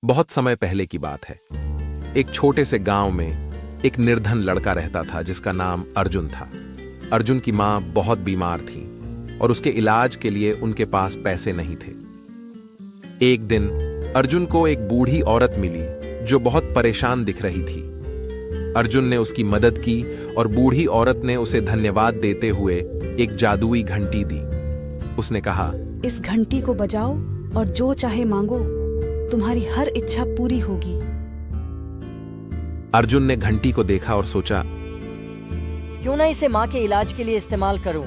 बहुत समय पहले की बात है। एक छोटे से गांव में एक निर्धन लड़का रहता था जिसका नाम अर्जुन था। अर्जुन की मां बहुत बीमार थी और उसके इलाज के लिए उनके पास पैसे नहीं थे। एक दिन अर्जुन को एक बूढ़ी औरत मिली जो बहुत परेशान दिख रही थी। अर्जुन ने उसकी मदद की और बूढ़ी औरत ने उसे धन्यवाद देते हुए एक जादुई घंटी दी। उसने कहा, इस घंटी को बजाओ और जो चाहे मांगो, तुम्हारी हर इच्छा पूरी होगी। अर्जुन ने घंटी को देखा और सोचा, क्यों ना इसे माँ के इलाज के लिए इस्तेमाल करूं।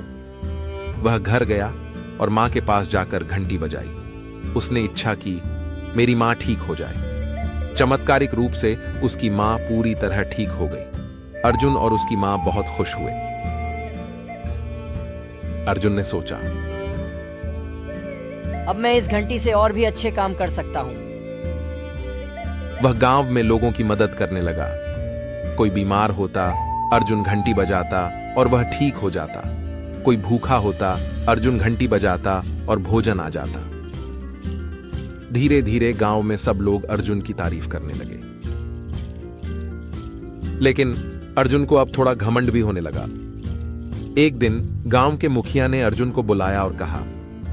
वह घर गया और माँ के पास जाकर घंटी बजाई। उसने इच्छा की मेरी माँ ठीक हो जाए। चमत्कारिक रूप से उसकी माँ पूरी तरह ठीक हो गई। अर्जुन और उसकी माँ बहुत खुश हुए। अर्जुन ने सोचा, अब मैं इस घंटी से और भी अच्छे काम कर सकता हूं। वह गांव में लोगों की मदद करने लगा। कोई बीमार होता, अर्जुन घंटी बजाता और वह ठीक हो जाता। कोई भूखा होता, अर्जुन घंटी बजाता और भोजन आ जाता। धीरे धीरे गांव में सब लोग अर्जुन की तारीफ करने लगे। लेकिन अर्जुन को अब थोड़ा घमंड भी होने लगा। एक दिन गांव के मुखिया ने अर्जुन को बुलाया और कहा,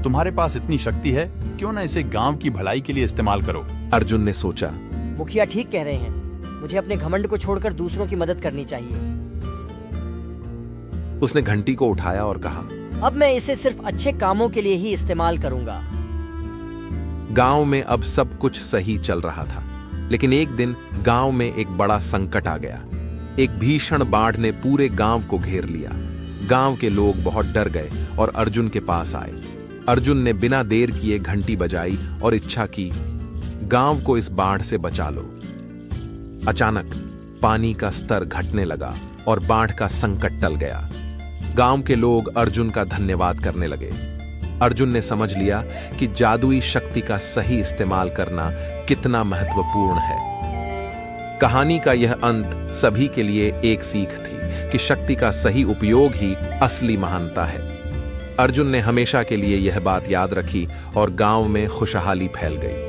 तुम्हारे पास इतनी शक्ति है, क्यों ना इसे गांव की भलाई के लिए इस्तेमाल करो। अर्जुन ने सोचा, मुखिया ठीक कह रहे हैं, मुझे अपने घमंड को छोड़कर दूसरों की मदद करनी चाहिए। उसने घंटी को उठाया और कहा, अब मैं इसे सिर्फ अच्छे कामों के लिए ही इस्तेमाल करूंगा। गांव में अब सब कुछ सही चल रहा था, लेकिन एक दिन गांव में एक बड़ा संकट आ गया। एक भीषण बाढ़ ने पूरे गांव को घेर लिया। गांव के लोग बहुत डर गए और अर्जुन के पास आए। अर्जुन ने बिना देर किए घंटी बजाई और इच्छा की, गांव को इस बाढ़ से बचा लो। अचानक पानी का स्तर घटने लगा और बाढ़ का संकट टल गया। गांव के लोग अर्जुन का धन्यवाद करने लगे। अर्जुन ने समझ लिया कि जादुई शक्ति का सही इस्तेमाल करना कितना महत्वपूर्ण है। कहानी का यह अंत सभी के लिए एक सीख थी कि शक्ति का सही उपयोग ही असली महानता है। अर्जुन ने हमेशा के लिए यह बात याद रखी और गांव में खुशहाली फैल गई।